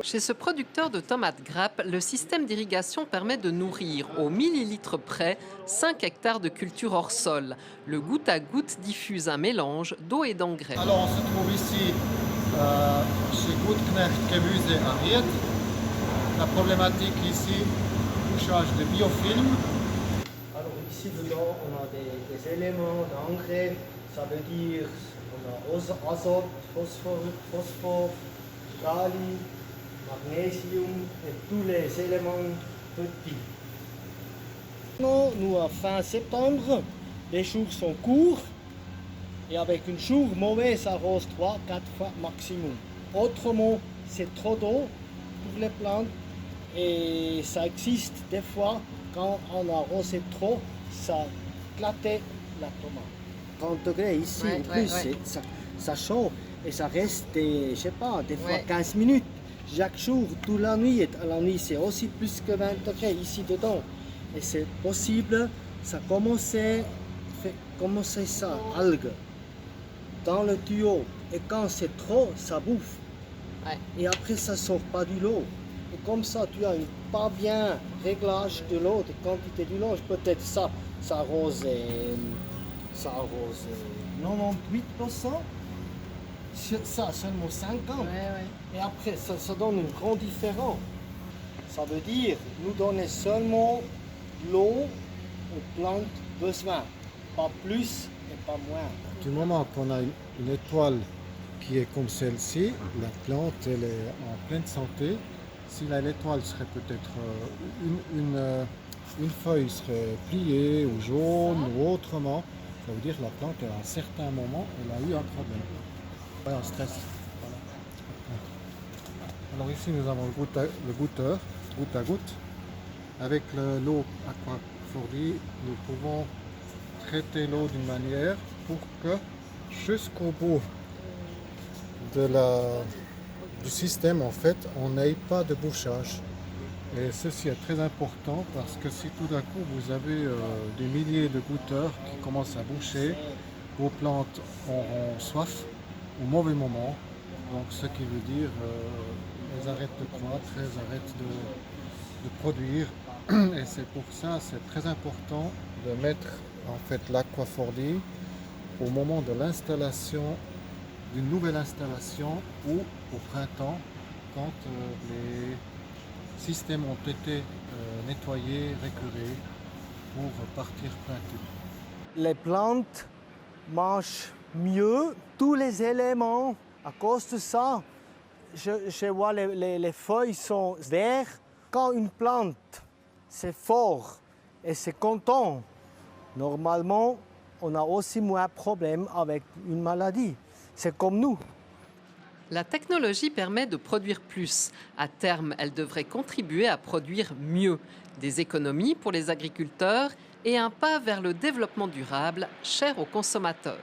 Chez ce producteur de tomates grappes, le système d'irrigation permet de nourrir au millilitre près 5 hectares de culture hors sol. Le goutte à goutte diffuse un mélange d'eau et d'engrais. Alors on se trouve ici chez Gutknecht Gemüse à Ried. La problématique ici, bouchage de biofilm. Alors ici dedans on a des éléments d'engrais, ça veut dire on a azote, phosphore, kali, magnésium et tous les éléments petits. Non, nous à fin septembre, les jours sont courts et avec un jour mauvais ça arrose 3-4 fois maximum. Autrement, c'est trop d'eau pour les plantes et ça existe des fois quand on arrose trop, ça éclate la tomate. 30 degrés ici, en plus, ça chauffe et ça reste, je sais pas, des fois 15 minutes. Chaque jour, toute la nuit, c'est aussi plus que 20 degrés ici dedans. Et c'est possible, ça commencer ça, algues, dans le tuyau. Et quand c'est trop, ça bouffe. Et après, ça sort pas du lot. Et comme ça, tu as un pas bien réglage de l'eau, de quantité de l'eau. Peut-être ça arrose 98%. Ça seulement 50. Et après, ça donne une grande différence. Ça veut dire nous donner seulement l'eau aux plantes besoin, pas plus et pas moins. Du moment qu'on a une étoile qui est comme celle-ci, la plante elle est en pleine santé. Si l'étoile serait peut-être une feuille serait pliée ou jaune ou autrement, ça veut dire que la plante à un certain moment elle a eu un problème. Un stress. Voilà. Alors ici nous avons le goûteur, goutte à goutte. Avec l'eau aquafordi, nous pouvons traiter l'eau d'une manière pour que jusqu'au bout du système en fait on n'ait pas de bouchage. Et ceci est très important parce que si tout d'un coup vous avez des milliers de goûteurs qui commencent à boucher, vos plantes auront soif au mauvais moment, donc ce qui veut dire elles arrêtent de croître, elles arrêtent de produire et c'est pour ça c'est très important de mettre en fait l'aquafordi au moment de l'installation d'une nouvelle installation ou au printemps quand les systèmes ont été nettoyés, récurés pour partir plein tube. Les plantes mangent mieux tous les éléments. À cause de ça, je vois les feuilles sont vertes. Quand une plante c'est fort et c'est content, normalement on a aussi moins de problèmes avec une maladie. C'est comme nous. La technologie permet de produire plus. À terme, elle devrait contribuer à produire mieux. Des économies pour les agriculteurs et un pas vers le développement durable, cher aux consommateurs.